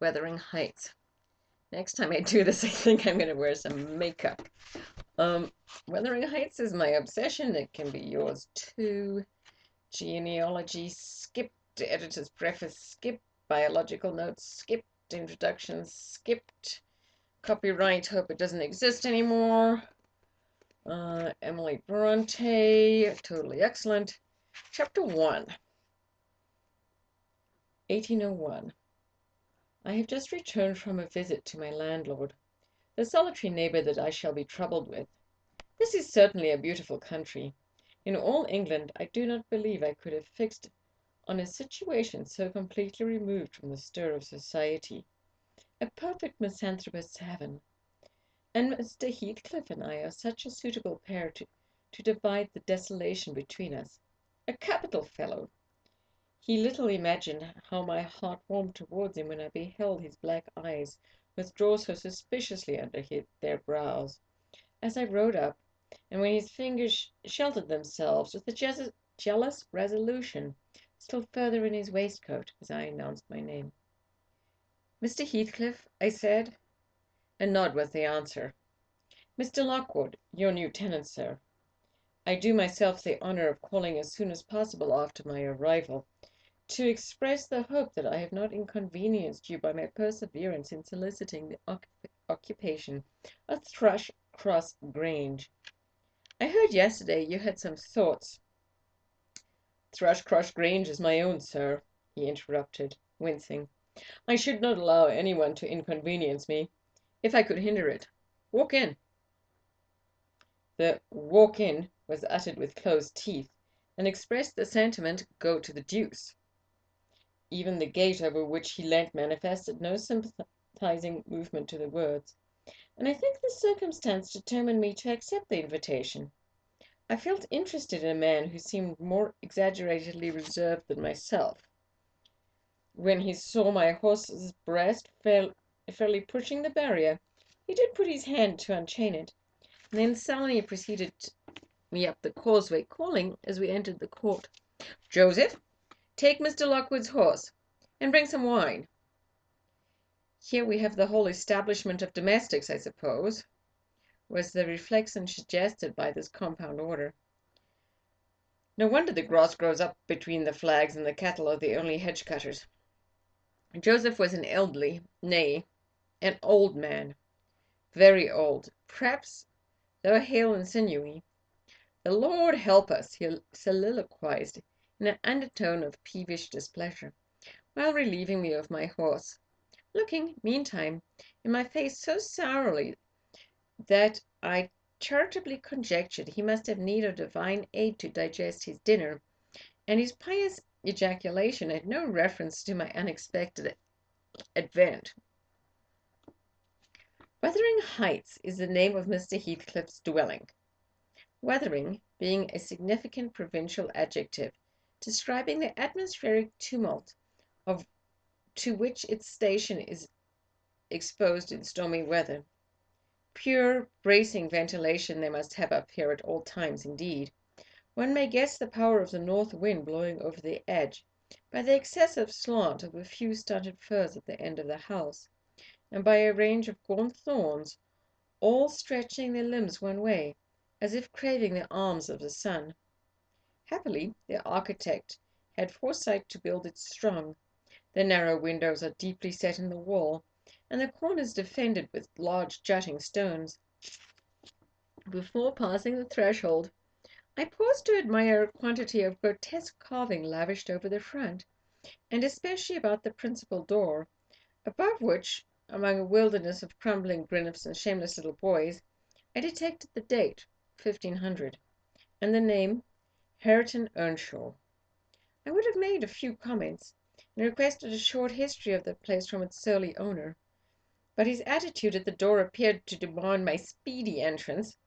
Wuthering Heights. Next time I do this, I think I'm going to wear some makeup. Wuthering Heights is my obsession. It can be yours too. Genealogy skipped, editor's preface skipped, biological notes skipped, introductions skipped, copyright, hope it doesn't exist anymore. Emily Bronte, totally excellent. Chapter 1, 1801. I have just returned from a visit to my landlord, the solitary neighbor that I shall be troubled with. This is certainly a beautiful country. In all England, I do not believe I could have fixed on a situation so completely removed from the stir of society. A perfect misanthropist's heaven. And Mr. Heathcliff and I are such a suitable pair to divide the desolation between us. A capital fellow! He little imagined how my heart warmed towards him when I beheld his black eyes withdraw so suspiciously under their brows, as I rode up, and when his fingers sheltered themselves with a jealous resolution still further in his waistcoat as I announced my name. "Mr. Heathcliff," I said. A nod was the answer. "Mr. Lockwood, your new tenant, sir. I do myself the honour of calling as soon as possible after my arrival, to express the hope that I have not inconvenienced you by my perseverance in soliciting the occupation of Thrushcross Grange. I heard yesterday you had some thoughts—" "Thrushcross Grange is my own, sir," he interrupted, wincing. "I should not allow any one to inconvenience me, if I could hinder it. Walk in." The "walk in" was uttered with closed teeth, and expressed the sentiment, "Go to the deuce." Even the gate over which he leant manifested no sympathizing movement to the words, and I think this circumstance determined me to accept the invitation. I felt interested in a man who seemed more exaggeratedly reserved than myself. When he saw my horse's breast fairly pushing the barrier, he did put his hand to unchain it, and then sullenly preceded me up the causeway, calling, as we entered the court, "Joseph, take Mr. Lockwood's horse, and bring some wine." "Here we have the whole establishment of domestics, I suppose," was the reflection suggested by this compound order. "No wonder the grass grows up between the flags, and the cattle are the only hedge cutters." Joseph was an elderly, nay, an old man, very old, perhaps, though hale and sinewy. "The Lord help us!" he soliloquized in an undertone of peevish displeasure, while relieving me of my horse, looking, meantime, in my face so sourly that I charitably conjectured he must have need of divine aid to digest his dinner, and his pious ejaculation had no reference to my unexpected advent. Wuthering Heights is the name of Mr. Heathcliff's dwelling, wuthering being a significant provincial adjective, describing the atmospheric tumult to which its station is exposed in stormy weather. Pure, bracing ventilation they must have up here at all times indeed. One may guess the power of the north wind blowing over the edge by the excessive slant of a few stunted firs at the end of the house, and by a range of gaunt thorns, all stretching their limbs one way, as if craving the alms of the sun. Happily the architect had foresight to build it strong. The narrow windows are deeply set in the wall, and the corners defended with large jutting stones. Before passing the threshold, I paused to admire a quantity of grotesque carving lavished over the front, and especially about the principal door, above which, among a wilderness of crumbling grimps and shameless little boys, I detected the date, 1500, and the name, Hareton Earnshaw. I would have made a few comments, and requested a short history of the place from its surly owner, but his attitude at the door appeared to demand my speedy entrance,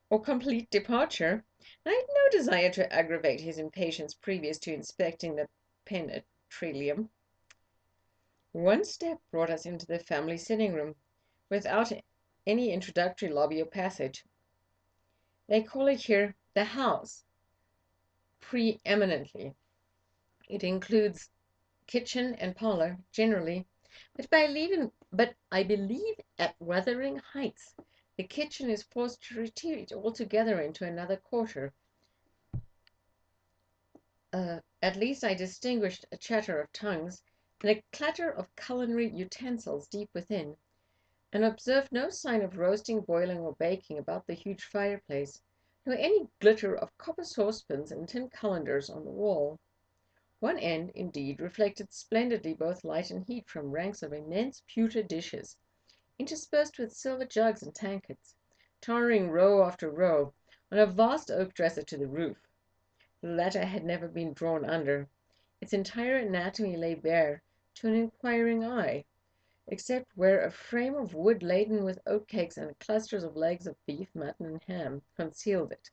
or complete departure, and I had no desire to aggravate his impatience previous to inspecting the penetralium. One step brought us into the family sitting room, without any introductory lobby or passage. They call it here the house, pre-eminently. It includes kitchen and parlor, generally, But I believe at Wuthering Heights the kitchen is forced to retreat altogether into another quarter. At least I distinguished a chatter of tongues and a clatter of culinary utensils deep within, and observed no sign of roasting, boiling, or baking about the huge fireplace, nor any glitter of copper saucepans and tin colanders on the wall. One end, indeed, reflected splendidly both light and heat from ranks of immense pewter dishes, interspersed with silver jugs and tankards, towering row after row on a vast oak dresser to the roof. The latter had never been drawn under. Its entire anatomy lay bare to an inquiring eye, except where a frame of wood laden with oatcakes and clusters of legs of beef, mutton, and ham concealed it.